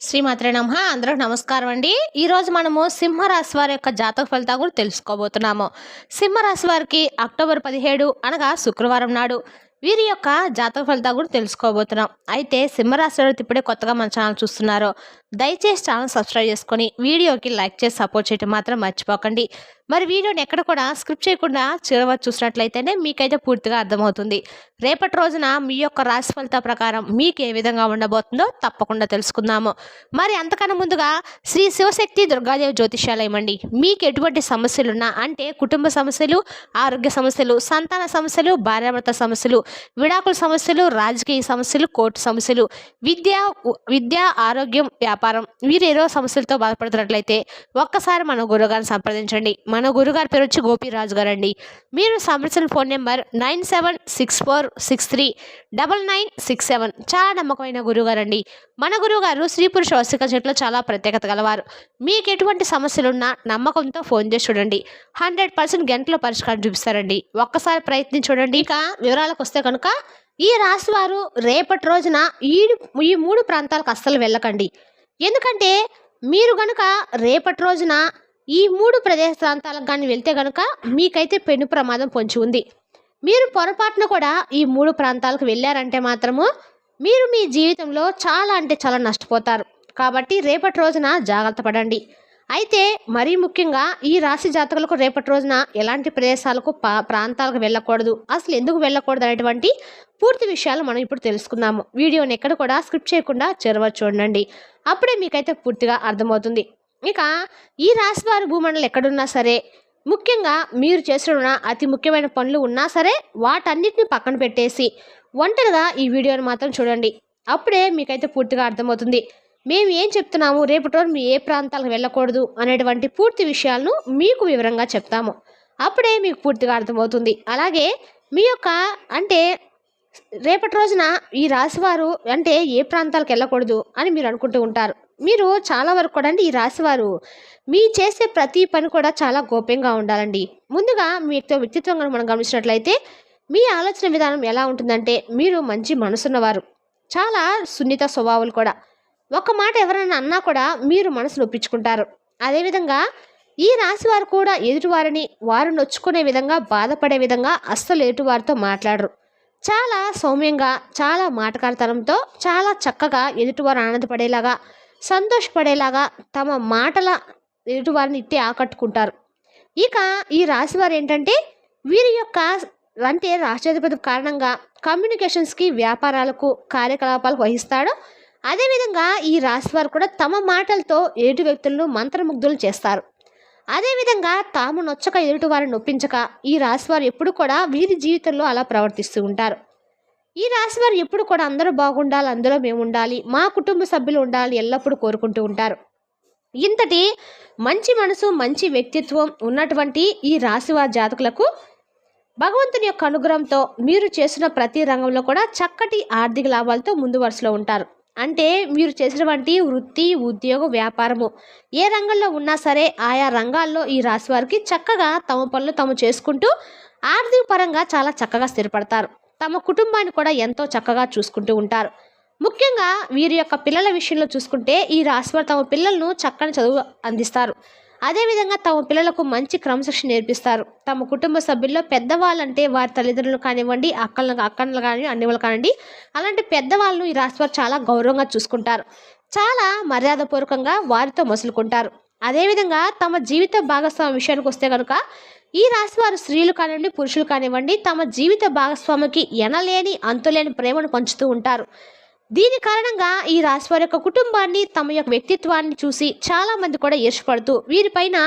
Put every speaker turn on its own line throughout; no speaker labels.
శ్రీమాత్రే నమః. అందరికి నమస్కారం అండి. ఈరోజు మనము సింహరాశి వారి యొక్క జాతక ఫలితాలు కూడా తెలుసుకోబోతున్నాము. సింహరాశి వారికి అక్టోబర్ 17 అనగా శుక్రవారం నాడు వీరి యొక్క జాతక ఫలితాలు కూడా తెలుసుకోబోతున్నాం. అయితే సింహరాశి వారు ఇప్పుడే కొత్తగా మన ఛానల్ చూస్తున్నారో దయచేసి ఛానల్ సబ్స్క్రైబ్ చేసుకొని వీడియోకి లైక్ చేసి సపోర్ట్ చేయడం మాత్రం మర్చిపోకండి. మరి వీడియోని ఎక్కడ కూడా స్క్రిప్ట్ చేయకుండా చివరి వరకు చూసినట్లయితేనే మీకైతే పూర్తిగా అర్థమవుతుంది. రేపటి రోజున మీ యొక్క రాశి ఫలిత ప్రకారం మీకు ఏ విధంగా ఉండబోతుందో తప్పకుండా తెలుసుకుందాము. మరి అంతకన్నా ముందుగా శ్రీ శివశక్తి దుర్గాదేవి జ్యోతిష్యాలయం అండి. మీకు ఎటువంటి సమస్యలున్నా అంటే కుటుంబ సమస్యలు, ఆరోగ్య సమస్యలు, సంతాన సమస్యలు, భార్యాభర్త సమస్యలు, విడాకుల సమస్యలు, రాజకీయ సమస్యలు, కోర్టు సమస్యలు, విద్య, ఆరోగ్యం, వ్యాపారం వీరు ఏదో సమస్యలతో బాధపడుతున్నట్లయితే ఒక్కసారి మన గురుగారిని సంప్రదించండి. మన గురుగారి పేరు వచ్చి గోపీరాజు గారు అండి. మీరు సంప్రదించిన ఫోన్ నెంబర్ 9764639967. చాలా నమ్మకమైన గురుగారు అండి. మన గురువుగారు స్త్రీ పురుష వశిక చెట్లో చాలా ప్రత్యేకత గలవారు. మీకు ఎటువంటి సమస్యలున్నా నమ్మకంతో ఫోన్ చేసి చూడండి. 100% గంటలో పరిష్కారం చూపిస్తారండి. ఒక్కసారి ప్రయత్నించి చూడండి. ఇక వివరాలకు వస్తే కనుక ఈ రాశి వారు రేపటి రోజున ఈ మూడు ప్రాంతాలకు అస్సలు వెళ్ళకండి. ఎందుకంటే మీరు గనుక రేపటి రోజున ఈ మూడు ప్రాంతాలకు కానీ వెళ్తే గనుక మీకైతే పెను ప్రమాదం పొంచి ఉంది. మీరు పొరపాటున కూడా ఈ మూడు ప్రాంతాలకు వెళ్ళారంటే మాత్రము మీరు మీ జీవితంలో చాలా అంటే చాలా నష్టపోతారు. కాబట్టి రేపటి రోజున జాగ్రత్త పడండి. అయితే మరీ ముఖ్యంగా ఈ రాశి జాతకులకు రేపటి రోజున ఎలాంటి ప్రదేశాలకు ప్రాంతాలకు వెళ్ళకూడదు, అసలు ఎందుకు వెళ్ళకూడదు అనేటువంటి పూర్తి విషయాలు మనం ఇప్పుడు తెలుసుకుందాము. వీడియోని ఎక్కడ కూడా స్క్రిప్ట్ చేయకుండా చివరి చూడండి. అప్పుడే మీకైతే పూర్తిగా అర్థమవుతుంది. ఇక ఈ రాశి వారి భూమండలం ఎక్కడున్నా సరే, ముఖ్యంగా మీరు చేసిన అతి ముఖ్యమైన పనులు ఉన్నా సరే వాటన్నిటిని పక్కన పెట్టేసి ఒంటరిగా ఈ వీడియోని మాత్రం చూడండి. అప్పుడే మీకైతే పూర్తిగా అర్థమవుతుంది. మేము ఏం చెప్తున్నాము, రేపటి రోజు మీ ఏ ప్రాంతాలకు వెళ్ళకూడదు అనేటువంటి పూర్తి విషయాలను మీకు వివరంగా చెప్తాము. అప్పుడే మీకు పూర్తిగా అర్థమవుతుంది. అలాగే మీ యొక్క అంటే రేపటి రోజున ఈ రాశివారు అంటే ఏ ప్రాంతాలకు వెళ్ళకూడదు అని మీరు అనుకుంటూ ఉంటారు. మీరు చాలా వరకు కూడా ఈ రాశివారు మీ చేసే ప్రతి పని కూడా చాలా గోప్యంగా ఉండాలండి. ముందుగా మీ వ్యక్తిత్వం మనం గమనించినట్లయితే మీ ఆలోచన విధానం ఎలా ఉంటుందంటే మీరు మంచి మనసున్నవారు, చాలా సున్నిత స్వభావాలు కూడా. ఒక మాట ఎవరైనా అన్నా కూడా మీరు మనసు నొప్పించుకుంటారు. అదేవిధంగా ఈ రాశి వారు కూడా ఎదుటివారిని వారు నొచ్చుకునే విధంగా, బాధపడే విధంగా అస్సలు ఎదుటివారితో మాట్లాడరు. చాలా సౌమ్యంగా, చాలా మాటకారితనంతో, చాలా చక్కగా ఎదుటివారు ఆనందపడేలాగా, సంతోషపడేలాగా తమ మాటల ఎదుటివారిని ఇట్టే ఆకట్టుకుంటారు. ఇక ఈ రాశి వారు ఏంటంటే వీరి యొక్క అంటే రాష్ట్రాధిపతి కారణంగా కమ్యూనికేషన్స్కి, వ్యాపారాలకు, కార్యకలాపాలకు వహిస్తాడు. అదేవిధంగా ఈ రాశి వారు కూడా తమ మాటలతో ఎదుటి వ్యక్తులను మంత్రముగ్ధులు చేస్తారు. అదేవిధంగా తాము నొచ్చక ఎదుటి వారిని నొప్పించక ఈ రాశి వారు ఎప్పుడు కూడా వీరి జీవితంలో అలా ప్రవర్తిస్తూ ఉంటారు. ఈ రాశి వారు ఎప్పుడు కూడా అందరూ బాగుండాలి, అందులో మేము ఉండాలి, మా కుటుంబ సభ్యులు ఉండాలి ఎల్లప్పుడూ కోరుకుంటూ ఉంటారు. ఇంతటి మంచి మనసు, మంచి వ్యక్తిత్వం ఉన్నటువంటి ఈ రాశి వారి జాతకులకు భగవంతుని యొక్క అనుగ్రహంతో మీరు చేసిన ప్రతి రంగంలో కూడా చక్కటి ఆర్థిక లాభాలతో ముందు వరుసలో ఉంటారు. అంటే మీరు చేసినటువంటి వృత్తి, ఉద్యోగం, వ్యాపారము ఏ రంగంలో ఉన్నా సరే ఆయా రంగాల్లో ఈ రాశి వారికి చక్కగా తమ పనులు తాము చేసుకుంటూ ఆర్థిక పరంగా చాలా చక్కగా స్థిరపడతారు. తమ కుటుంబాన్ని కూడా ఎంతో చక్కగా చూసుకుంటూ ఉంటారు. ముఖ్యంగా వీరి యొక్క పిల్లల విషయంలో చూసుకుంటే ఈ రాశి వారు తమ పిల్లలను చక్కని చదువు అందిస్తారు. అదేవిధంగా తమ పిల్లలకు మంచి క్రమశిక్షణ నేర్పిస్తారు. తమ కుటుంబ సభ్యుల్లో పెద్దవాళ్ళంటే వారి తల్లిదండ్రులు కానివ్వండి, అక్కలు కానీ అన్నవాళ్ళు కానివ్వండి, అలాంటి పెద్దవాళ్ళను ఈ రాశివారు చాలా గౌరవంగా చూసుకుంటారు. చాలా మర్యాదపూర్వకంగా వారితో మసులుకుంటారు. అదేవిధంగా తమ జీవిత భాగస్వామి విషయానికి వస్తే కనుక ఈ రాశివారు స్త్రీలు కానివ్వండి, పురుషులు కానివ్వండి తమ జీవిత భాగస్వామికి ఎనలేని అంతులేని ప్రేమను పంచుతూ ఉంటారు. దీని కారణంగా ఈ రాశి వారి యొక్క కుటుంబాన్ని, తమ యొక్క వ్యక్తిత్వాన్ని చూసి చాలా మంది కూడా ఈర్షపడుతూ వీరిపైన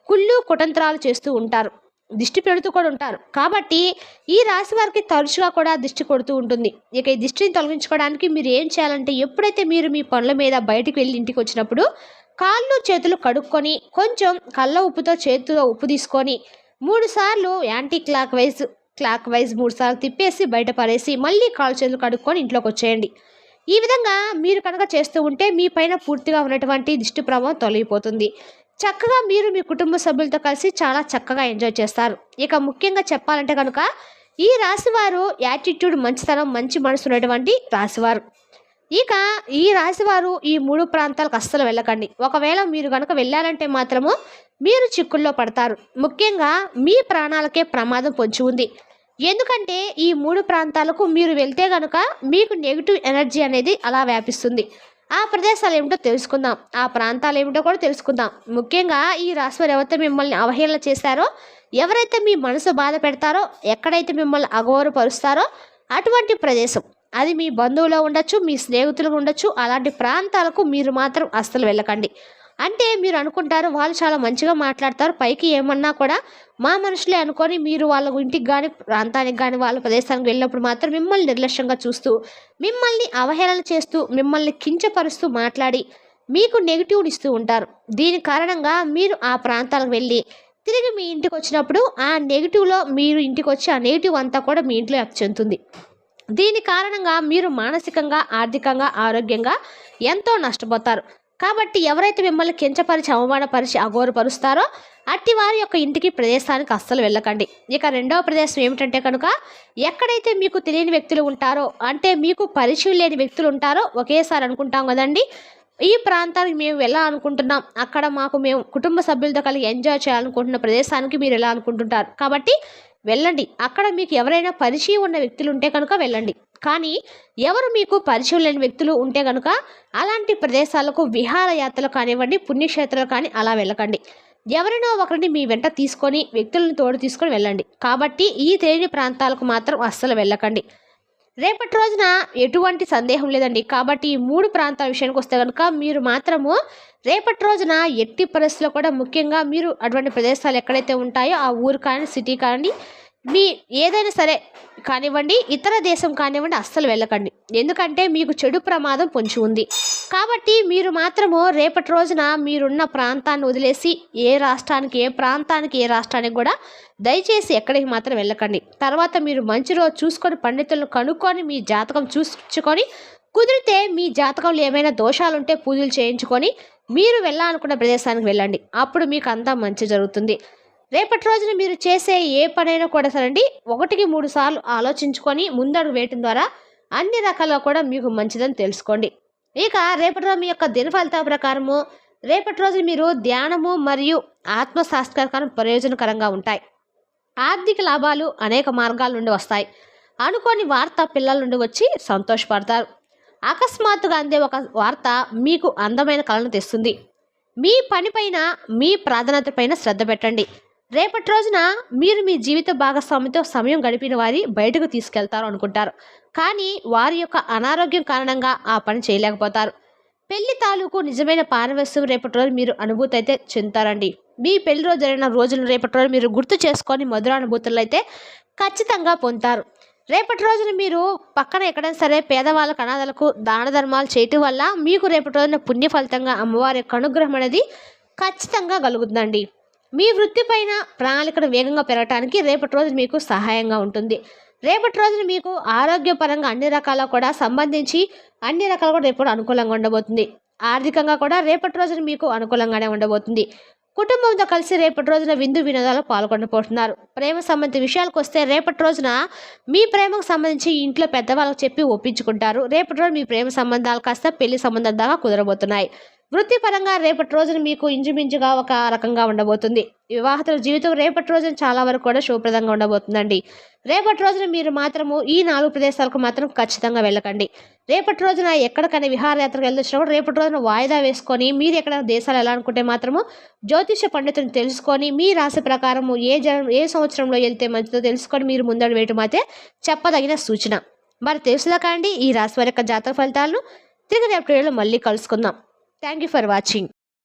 కుళ్ళు కుతంత్రాలు చేస్తూ ఉంటారు, దిష్టి పెడుతూ కూడా ఉంటారు. కాబట్టి ఈ రాశి వారికి తరచుగా కూడా దిష్టి కొడుతూ ఉంటుంది. ఇక ఈ దిష్టిని తొలగించుకోవడానికి మీరు ఏం చేయాలంటే ఎప్పుడైతే మీరు మీ పనుల మీద బయటికి వెళ్ళి ఇంటికి వచ్చినప్పుడు కాళ్ళు చేతులు కడుక్కొని కొంచెం కళ్ళ ఉప్పుతో చేతిలో ఉప్పు తీసుకొని 3 సార్లు యాంటీ క్లాక్ వైజ్ 3 సార్లు తిప్పేసి బయట పడేసి మళ్ళీ కాళ్ళు చేతులు కడుక్కొని ఇంట్లోకి వచ్చేయండి. ఈ విధంగా మీరు కనుక చేస్తూ ఉంటే మీ పైన పూర్తిగా ఉన్నటువంటి దిష్టి ప్రభావం తొలగిపోతుంది. చక్కగా మీరు మీ కుటుంబ సభ్యులతో కలిసి చాలా చక్కగా ఎంజాయ్ చేస్తారు. ఇక ముఖ్యంగా చెప్పాలంటే కనుక ఈ రాశివారు యాటిట్యూడ్, మంచితనం, మంచి మనసు ఉన్నటువంటి రాశివారు. ఇక ఈ రాశివారు ఈ 3 ప్రాంతాలకు అస్సలు వెళ్ళకండి. ఒకవేళ మీరు గనుక వెళ్ళారంటే మాత్రము మీరు చిక్కుల్లో పడతారు. ముఖ్యంగా మీ ప్రాణాలకే ప్రమాదం పొంచి ఉంది. ఎందుకంటే ఈ 3 ప్రాంతాలకు మీరు వెళ్తే గనుక మీకు నెగెటివ్ ఎనర్జీ అనేది అలా వ్యాపిస్తుంది. ఆ ప్రదేశాలు ఏమిటో తెలుసుకుందాం. ఆ ప్రాంతాలు ఏమిటో కూడా తెలుసుకుందాం. ముఖ్యంగా ఈ రాశివారు ఎవరైతే మిమ్మల్ని అవహేళన చేశారో, ఎవరైతే మీ మనసు బాధ పెడతారో, ఎక్కడైతే మిమ్మల్ని అగౌరవపరుస్తారో అటువంటి ప్రదేశం. అది మీ బంధువులో ఉండొచ్చు, మీ స్నేహితులు ఉండొచ్చు. అలాంటి ప్రాంతాలకు మీరు మాత్రం అస్సలు వెళ్ళకండి. అంటే మీరు అనుకుంటారు వాళ్ళు చాలా మంచిగా మాట్లాడతారు, పైకి ఏమన్నా కూడా మా మనుషులే అనుకొని మీరు వాళ్ళ ఇంటికి కానీ ప్రాంతానికి కానీ వాళ్ళ ప్రదేశానికి వెళ్ళినప్పుడు మాత్రం మిమ్మల్ని నిర్లక్ష్యంగా చూస్తూ, మిమ్మల్ని అవహేళన చేస్తూ, మిమ్మల్ని కించపరుస్తూ మాట్లాడి మీకు నెగిటివ్ని ఇస్తూ ఉంటారు. దీని కారణంగా మీరు ఆ ప్రాంతాలకు వెళ్ళి తిరిగి మీ ఇంటికి వచ్చినప్పుడు ఆ నెగిటివ్లో మీరు ఇంటికి వచ్చి ఆ నెగిటివ్ అంతా కూడా మీ ఇంట్లో వ్యాప్తి చెందుతుంది. దీని కారణంగా మీరు మానసికంగా, ఆర్థికంగా, ఆరోగ్యంగా ఎంతో నష్టపోతారు. కాబట్టి ఎవరైతే మిమ్మల్ని కించపరిచి, అవమానపరిచి, అగౌరవపరుస్తారో అట్టి వారి యొక్క ఇంటికి, ప్రదేశానికి అస్సలు వెళ్ళకండి. ఇక రెండవ ప్రదేశం ఏమిటంటే కనుక ఎక్కడైతే మీకు తెలియని వ్యక్తులు ఉంటారో, అంటే మీకు పరిచయం లేని వ్యక్తులు ఉంటారో, ఒకేసారి అనుకుంటాం కదండి ఈ ప్రాంతానికి మేము వెళ్ళాలనుకుంటున్నాం, అక్కడ మేము కుటుంబ సభ్యులతో కలిగి ఎంజాయ్ చేయాలనుకుంటున్న ప్రదేశానికి మీరు ఎలా అనుకుంటుంటారు. కాబట్టి వెళ్ళండి. అక్కడ మీకు ఎవరైనా పరిచయం ఉన్న వ్యక్తులు ఉంటే కనుక వెళ్ళండి. కానీ ఎవరు మీకు పరిచయం లేని వ్యక్తులు ఉంటే కనుక అలాంటి ప్రదేశాలకు విహారయాత్రలు కానివ్వండి, పుణ్యక్షేత్రాలు కానీ అలా వెళ్ళకండి. ఎవరినో ఒకరిని మీ వెంట తీసుకొని, వ్యక్తులను తోడు తీసుకొని వెళ్ళండి. కాబట్టి ఈ తెలియని ప్రాంతాలకు మాత్రం అస్సలు వెళ్ళకండి. రేపటి రోజున ఎటువంటి సందేహం లేదండి. కాబట్టి ఈ 3 ప్రాంతాల విషయానికి వస్తే కనుక మీరు మాత్రము రేపటి రోజున ఎట్టి పరిస్థితుల్లో కూడా, ముఖ్యంగా మీరు అటువంటి ప్రదేశాలు ఎక్కడైతే ఉంటాయో ఆ ఊరు కానీ, సిటీ కానీ, మీ ఏదైనా సరే కానివ్వండి, ఇతర దేశం కానివ్వండి, అస్సలు వెళ్ళకండి. ఎందుకంటే మీకు చెడు ప్రమాదం పొంచి ఉంది. కాబట్టి మీరు మాత్రము రేపటి రోజున మీరున్న ప్రాంతాన్ని వదిలేసి ఏ రాష్ట్రానికి, ఏ ప్రాంతానికి, ఏ రాష్ట్రానికి కూడా దయచేసి ఎక్కడికి మాత్రం వెళ్ళకండి. తర్వాత మీరు మంచి రోజు చూసుకొని, పండితులను కనుక్కొని, మీ జాతకం చూసుకొని, కుదిరితే మీ జాతకంలో ఏమైనా దోషాలుంటే పూజలు చేయించుకొని మీరు వెళ్ళాలనుకున్న ప్రదేశానికి వెళ్ళండి. అప్పుడు మీకు అంతా మంచి జరుగుతుంది. రేపటి రోజున మీరు చేసే ఏ పనైనా కూడా సరండి 1కి 3 సార్లు ఆలోచించుకొని ముందడుగు వేయటం ద్వారా అన్ని రకాలుగా కూడా మీకు మంచిదని తెలుసుకోండి. ఇక రేపటి రోజు మీ యొక్క దిన ఫలితాల ప్రకారము రేపటి రోజు మీరు ధ్యానము మరియు ఆత్మశాస్త్రకరం ప్రయోజనకరంగా ఉంటాయి. ఆర్థిక లాభాలు అనేక మార్గాల నుండి వస్తాయి. అనుకోని వార్త పిల్లల నుండి వచ్చి సంతోషపడతారు. అకస్మాత్తుగా అందే ఒక వార్త మీకు అందమైన కళను తెస్తుంది. మీ పనిపైన, మీ ప్రాధాన్యత పైన శ్రద్ధ పెట్టండి. రేపటి రోజున మీరు మీ జీవిత భాగస్వామితో సమయం గడిపిన వారి బయటకు తీసుకెళ్తారు అనుకుంటారు. కానీ వారి యొక్క అనారోగ్యం కారణంగా ఆ పని చేయలేకపోతారు. పెళ్లి తాలూకు నిజమైన పారవస్యం రేపటి రోజు మీరు అనుభూతి అయితే చెందుతారండి. మీ పెళ్లి రోజు జరిగిన రోజులు రేపటి రోజు మీరు గుర్తు చేసుకొని మధుర అనుభూతులు అయితే ఖచ్చితంగా పొందుతారు. రేపటి రోజున మీరు పక్కన ఎక్కడైనా సరే పేదవాళ్ళకు, అనాథలకు దాన ధర్మాలు చేయటం వల్ల మీకు రేపటి రోజున పుణ్య ఫలితంగా అమ్మవారి యొక్క అనుగ్రహం అనేది ఖచ్చితంగా కలుగుతుందండి. మీ వృత్తి పైన ప్రణాళికను వేగంగా పెరగడానికి రేపటి రోజు మీకు సహాయంగా ఉంటుంది. రేపటి రోజున మీకు ఆరోగ్యపరంగా అన్ని రకాల కూడా సంబంధించి అన్ని రకాలు కూడా రేపు అనుకూలంగా ఉండబోతుంది. ఆర్థికంగా కూడా రేపటి రోజున మీకు అనుకూలంగానే ఉండబోతుంది. కుటుంబంతో కలిసి రేపటి రోజున విందు వినోదాలు పాల్గొనబోతున్నారు. ప్రేమ సంబంధిత విషయాలకు వస్తే రేపటి రోజున మీ ప్రేమకు సంబంధించి ఇంట్లో పెద్దవాళ్ళకు చెప్పి ఒప్పించుకుంటారు. రేపటి రోజు మీ ప్రేమ సంబంధాలు కాస్త పెళ్లి సంబంధం దాకా కుదరబోతున్నాయి. వృత్తిపరంగా రేపటి రోజున మీకు ఇంచుమించుగా ఒక రకంగా ఉండబోతుంది. వివాహితుల జీవితం రేపటి రోజున చాలా వరకు కూడా శుభప్రదంగా ఉండబోతుందండి. రేపటి రోజున మీరు మాత్రము ఈ 4 ప్రదేశాలకు మాత్రం ఖచ్చితంగా వెళ్ళకండి. రేపటి రోజున ఎక్కడికైనా విహారయాత్రకు వెళ్ళొచ్చినప్పుడు రేపటి రోజున వాయిదా వేసుకొని మీరు ఎక్కడ దేశాలు ఎలా అనుకుంటే మాత్రము జ్యోతిష పండితుని తెలుసుకొని మీ రాశి ప్రకారము ఏ సంవత్సరంలో వెళ్తే మంచిదో తెలుసుకొని మీరు ముందడు వేయటం అయితే చెప్పదగిన సూచన. మరి తెలుసుదా కాండి ఈ రాశి వారి యొక్క జాతక ఫలితాలను. తిరిగి రేపటి వీడియోలో మళ్ళీ కలుసుకుందాం. Thank you for watching.